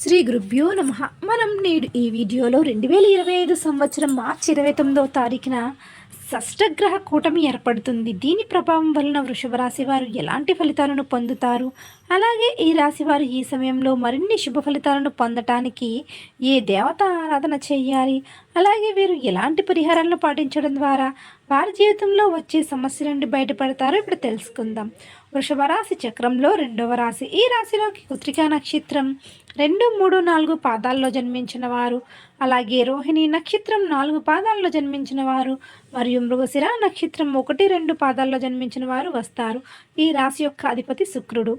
శ్రీ గురుభ్యో నమః. మనం నేడు ఈ వీడియోలో 2025 సంవత్సరం మార్చి 29వ తారీఖున షష్టగ్రహ కూటమి ఏర్పడుతుంది. దీని ప్రభావం వలన వృషభ రాశి వారు ఎలాంటి ఫలితాలను పొందుతారు, అలాగే ఈ రాశి వారు ఈ సమయంలో మరిన్ని శుభ ఫలితాలను పొందటానికి ఏ దేవత ఆరాధన చేయాలి, అలాగే వీరు ఎలాంటి పరిహారాలను పాటించడం ద్వారా వారి జీవితంలో వచ్చే సమస్యల నుండి బయటపడతారో ఇప్పుడు తెలుసుకుందాం. వృషభ రాశి చక్రంలో రెండవ రాశి. ఈ రాశిలోకి కృత్తికా నక్షత్రం 2, 3, 4 పాదాల్లో జన్మించిన వారు, అలాగే రోహిణి నక్షత్రం 4 పాదాల్లో జన్మించిన వారు మరియు మృగశిర నక్షత్రం 1, 2 పాదాల్లో జన్మించిన వారు వస్తారు. ఈ రాశి యొక్క అధిపతి శుక్రుడు.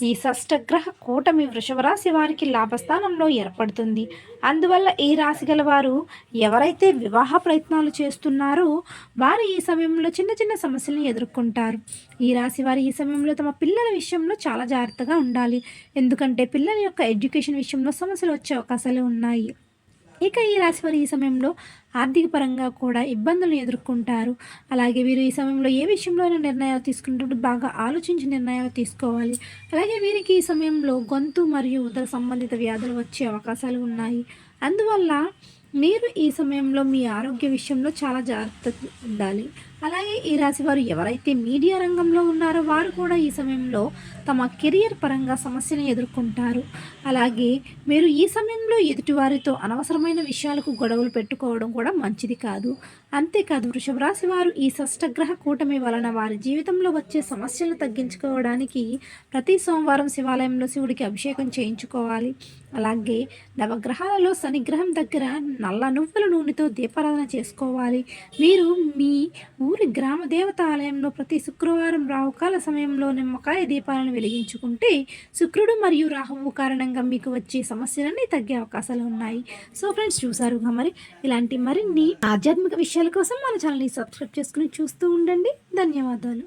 ఈ షష్టగ్రహ కూటమి వృషభ రాశి వారికి లాభస్థానంలో ఏర్పడుతుంది. అందువల్ల ఈ రాశి గల వారు ఎవరైతే వివాహ ప్రయత్నాలు చేస్తున్నారో వారు ఈ సమయంలో చిన్న చిన్న సమస్యలను ఎదుర్కొంటారు. ఈ రాశి వారు ఈ సమయంలో తమ పిల్లల విషయంలో చాలా జాగ్రత్తగా ఉండాలి. ఎందుకంటే పిల్లల యొక్క ఎడ్యుకేషన్ విషయంలో సమస్యలు వచ్చే అవకాశాలు ఉన్నాయి. ఇక ఈ రాశి వారు ఈ సమయంలో ఆర్థిక పరంగా కూడా ఇబ్బందులు ఎదుర్కొంటారు. అలాగే వీరు ఈ సమయంలో ఏ విషయంలోనైనా నిర్ణయాలు తీసుకునేటప్పుడు బాగా ఆలోచించి నిర్ణయాలు తీసుకోవాలి. అలాగే వీరికి ఈ సమయంలో గొంతు మరియు ఉదర సంబంధిత వ్యాధులు వచ్చే అవకాశాలు ఉన్నాయి. అందువల్ల మీరు ఈ సమయంలో మీ ఆరోగ్య విషయంలో చాలా జాగ్రత్త ఉండాలి. అలాగే ఈ రాశి వారు ఎవరైతే మీడియా రంగంలో ఉన్నారో వారు కూడా ఈ సమయంలో తమ కెరియర్ పరంగా సమస్యను ఎదుర్కొంటారు. అలాగే మీరు ఈ సమయంలో ఎదుటివారితో అనవసరమైన విషయాలకు గొడవలు పెట్టుకోవడం కూడా మంచిది కాదు. అంతేకాదు వృషభ రాశి వారు ఈ షష్టగ్రహ కూటమి వలన వారి జీవితంలో వచ్చే సమస్యలను తగ్గించుకోవడానికి ప్రతి సోమవారం శివాలయంలో శివుడికి అభిషేకం చేయించుకోవాలి. అలాగే నవగ్రహాలలో శనిగ్రహం దగ్గర నల్ల నువ్వుల నూనెతో దీపారాధన చేసుకోవాలి. మీరు మీ ఊరి గ్రామ దేవత ఆలయంలో ప్రతి శుక్రవారం రాహుకాల సమయంలో నిమ్మకాయ దీపాలను వెలిగించుకుంటే శుక్రుడు మరియు రాహువు కారణంగా మీకు వచ్చే సమస్యలన్నీ తగ్గే అవకాశాలు ఉన్నాయి. సో ఫ్రెండ్స్, చూసారుగా మరి ఇలాంటి మరిన్ని ఆధ్యాత్మిక విషయాల కోసం మన ఛానల్ని సబ్స్క్రైబ్ చేసుకుని చూస్తూ ఉండండి. ధన్యవాదాలు.